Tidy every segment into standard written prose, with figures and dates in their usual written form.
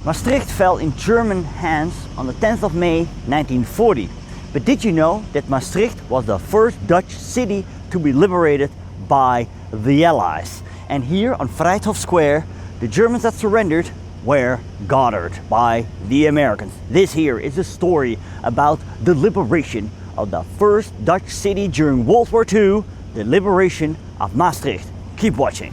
Maastricht fell in German hands on the 10th of May 1940. But did you know that Maastricht was the first Dutch city to be liberated by the Allies? And here on Vrijthof Square, the Germans that surrendered were gathered by the Americans. This here is a story about the liberation of the first Dutch city during World War II, the Liberation of Maastricht. Keep watching.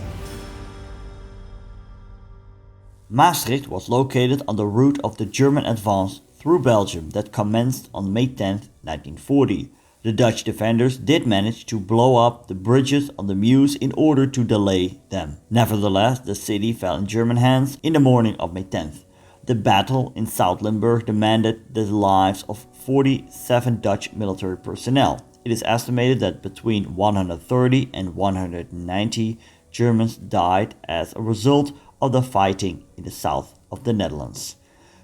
Maastricht was located on the route of the German advance through Belgium that commenced on May 10, 1940. The Dutch defenders did manage to blow up the bridges on the Maas in order to delay them. Nevertheless, the city fell in German hands in the morning of May 10th. The battle in Zuid-Limburg demanded the lives of 47 Dutch military personnel. It is estimated that between 130 and 190 Germans died as a result of the fighting in the south of the Netherlands.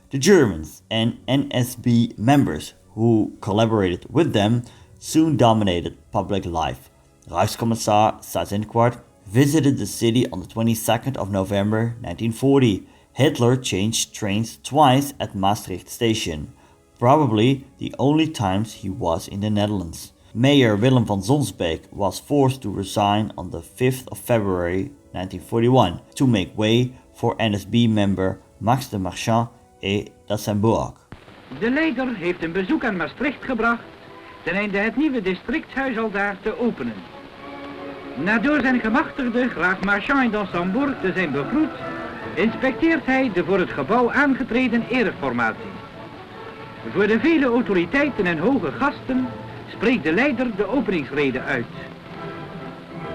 The Germans and NSB members who collaborated with them soon dominated public life. Reichskommissar Seyss-Inquart visited the city on the 22nd of November 1940. Hitler changed trains twice at Maastricht station, probably the only times he was in the Netherlands. Mayor Willem van Sonsbeek was forced to resign on the 5th of February 1941 to make way for NSB member Max de Marchand et d'Assembourg. De leider heeft een bezoek aan Maastricht gebracht ten einde het nieuwe districtshuis aldaar te openen. Na door zijn gemachtigde graaf Marchand et d'Assembourg te zijn begroet, inspecteert hij de voor het gebouw aangetreden ereformatie. Voor de vele autoriteiten en hoge gasten spreekt de leider de openingsrede uit.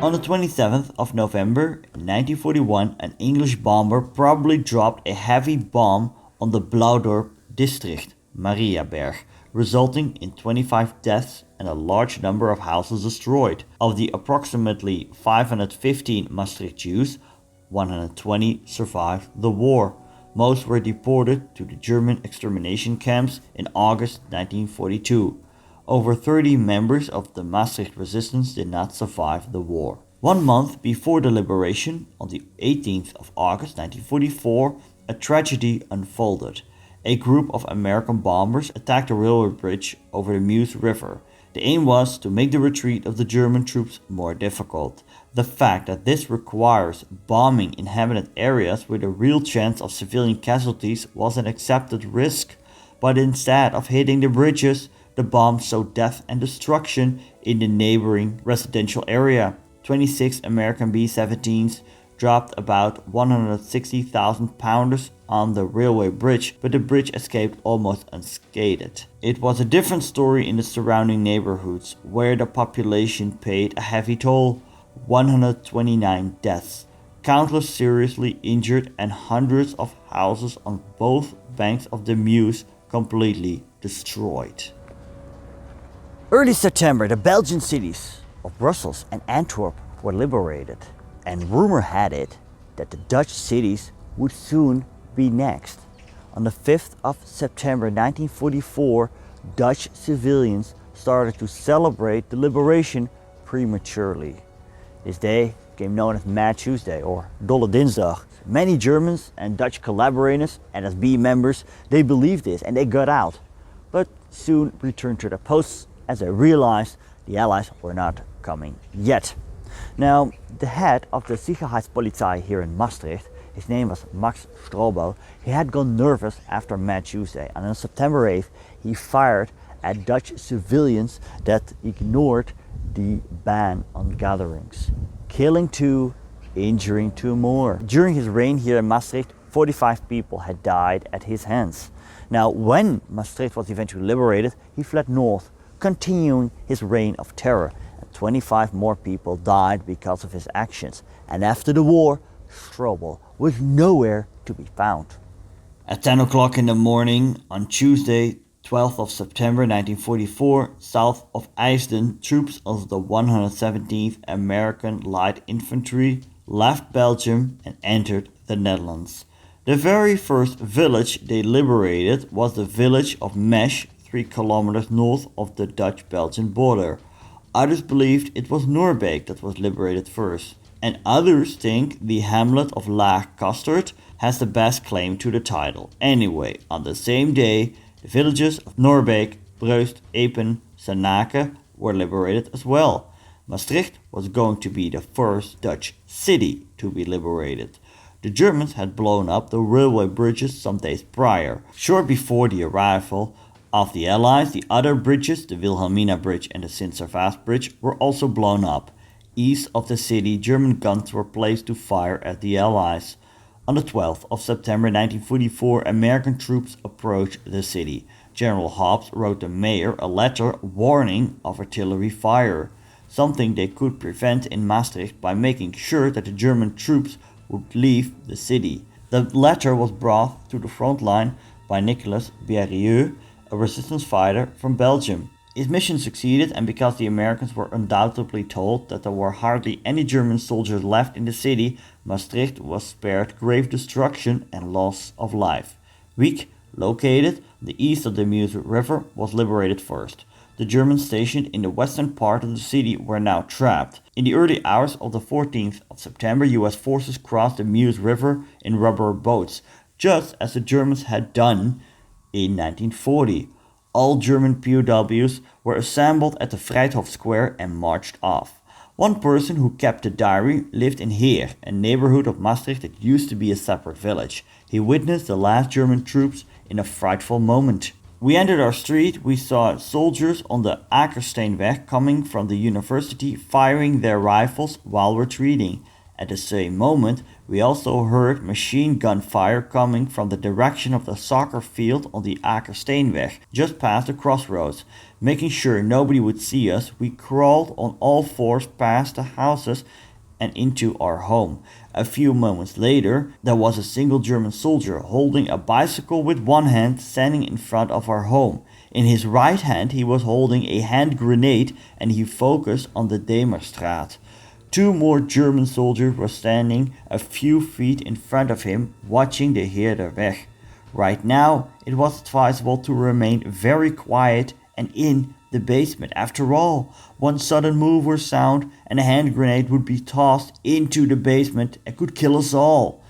On the 27th of November 1941, an English bomber probably dropped a heavy bomb on the Blauwdorp district, Mariaberg, resulting in 25 deaths and a large number of houses destroyed. Of the approximately 515 Maastricht Jews, 120 survived the war. Most were deported to the German extermination camps in August 1942. Over 30 members of the Maastricht resistance did not survive the war. 1 month before the liberation, on the 18th of August 1944, a tragedy unfolded. A group of American bombers attacked a railway bridge over the Maas River. The aim was to make the retreat of the German troops more difficult. The fact that this requires bombing inhabited areas with a real chance of civilian casualties was an accepted risk, but instead of hitting the bridges, the bomb sowed death and destruction in the neighboring residential area. 26 American B-17s dropped about 160,000 pounders on the railway bridge, but the bridge escaped almost unscathed. It was a different story in the surrounding neighborhoods, where the population paid a heavy toll: 129 deaths, countless seriously injured, and hundreds of houses on both banks of the Maas completely destroyed. Early September, the Belgian cities of Brussels and Antwerp were liberated, and rumor had it that the Dutch cities would soon be next. On the 5th of September 1944, Dutch civilians started to celebrate the liberation prematurely. This day became known as Mad Tuesday or Dolle Dinsdag. Many Germans and Dutch collaborators, NSB members, they believed this and they got out, but soon returned to their posts as they realized the Allies were not coming yet. Now, the head of the Sicherheitspolizei here in Maastricht, his name was Max Strobel, he had gone nervous after Mad Tuesday, and on September 8th he fired at Dutch civilians that ignored the ban on gatherings, killing 2, injuring 2 more. During his reign here in Maastricht, 45 people had died at his hands. Now, when Maastricht was eventually liberated, he fled north, continuing his reign of terror, and 25 more people died because of his actions. And after the war, Strobel was nowhere to be found. At 10 o'clock in the morning on Tuesday, 12th of September 1944, south of IJsden, troops of the 117th American Light Infantry left Belgium and entered the Netherlands. The very first village they liberated was the village of Maas, 3 kilometers north of the Dutch-Belgian border. Others believed it was Noorbeek that was liberated first, and others think the hamlet of Laag Custard has the best claim to the title. Anyway, on the same day, the villages of Noorbeek, Breust, Epen, Sanaken were liberated as well. Maastricht was going to be the first Dutch city to be liberated. The Germans had blown up the railway bridges some days prior. Short before the arrival of the Allies, the other bridges, the Wilhelmina Bridge and the Sint-Servaas Bridge, were also blown up. East of the city, German guns were placed to fire at the Allies. On the 12th of September 1944, American troops approached the city. General Hobbs wrote the mayor a letter warning of artillery fire, something they could prevent in Maastricht by making sure that the German troops would leave the city. The letter was brought to the front line by Nicolas Berrieux, a resistance fighter from Belgium. His mission succeeded, and because the Americans were undoubtedly told that there were hardly any German soldiers left in the city, Maastricht was spared grave destruction and loss of life. Wiek, located on the east of the Maas River, was liberated first. The Germans stationed in the western part of the city were now trapped. In the early hours of the 14th of September, US forces crossed the Maas River in rubber boats, just as the Germans had done in 1940. All German POWs were assembled at the Vrijthof Square and marched off. One person who kept a diary lived in Heer, a neighborhood of Maastricht that used to be a separate village. He witnessed the last German troops in a frightful moment. We entered our street, we saw soldiers on the Akersteenweg coming from the university firing their rifles while retreating. At the same moment, we also heard machine gun fire coming from the direction of the soccer field on the Akersteenweg, just past the crossroads. Making sure nobody would see us, we crawled on all fours past the houses and into our home. A few moments later, there was a single German soldier holding a bicycle with one hand standing in front of our home. In his right hand he was holding a hand grenade and he focused on the Demerstraat. Two more German soldiers were standing a few feet in front of him, watching the Heerderweg. Right now, it was advisable to remain very quiet and in the basement. After all, one sudden move or sound and a hand grenade would be tossed into the basement and could kill us all.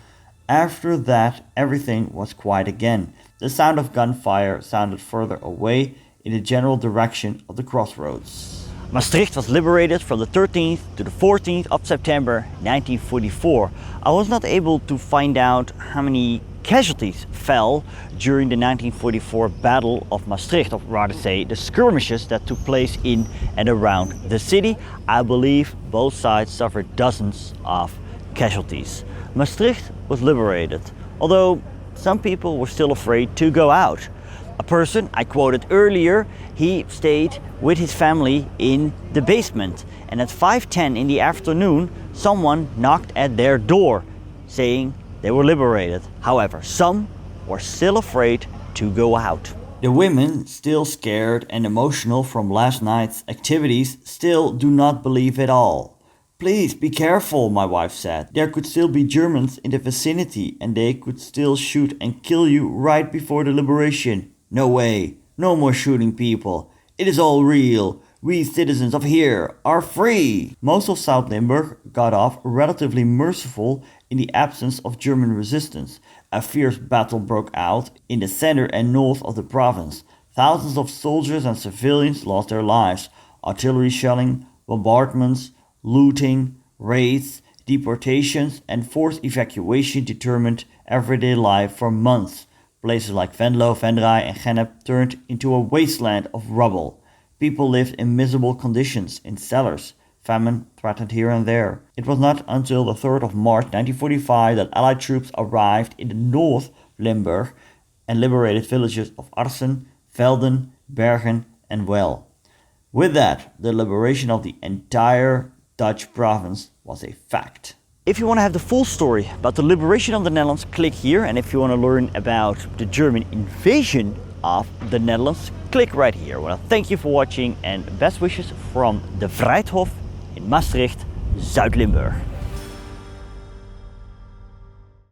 After that, everything was quiet again. The sound of gunfire sounded further away in the general direction of the crossroads. Maastricht was liberated from the 13th to the 14th of September 1944. I was not able to find out how many casualties fell during the 1944 Battle of Maastricht, or rather say the skirmishes that took place in and around the city. I believe both sides suffered dozens of casualties. Maastricht was liberated, although some people were still afraid to go out. A person I quoted earlier, he stayed with his family in the basement, and at 5:10 in the afternoon someone knocked at their door saying they were liberated. However, some were still afraid to go out. The women, still scared and emotional from last night's activities, still do not believe it all. "Please be careful," my wife said. "There could still be Germans in the vicinity and they could still shoot and kill you right before the liberation." "No way, no more shooting people. It is all real. We citizens of here are free." Most of Zuid-Limburg got off relatively merciful in the absence of German resistance. A fierce battle broke out in the center and north of the province. Thousands of soldiers and civilians lost their lives. Artillery shelling, bombardments, looting, raids, deportations and forced evacuation determined everyday life for months. Places like Venlo, Venray and Gennep turned into a wasteland of rubble. People lived in miserable conditions in cellars. Famine threatened here and there. It was not until the 3rd of March 1945 that Allied troops arrived in the North Limburg and liberated villages of Arsen, Velden, Bergen and Well. With that, the liberation of the entire Dutch province was a fact. If you want to have the full story about the liberation of the Netherlands, click here. And if you want to learn about the German invasion of the Netherlands, click right here. I want to thank you for watching and best wishes from the Vrijthof in Maastricht, Zuid-Limburg.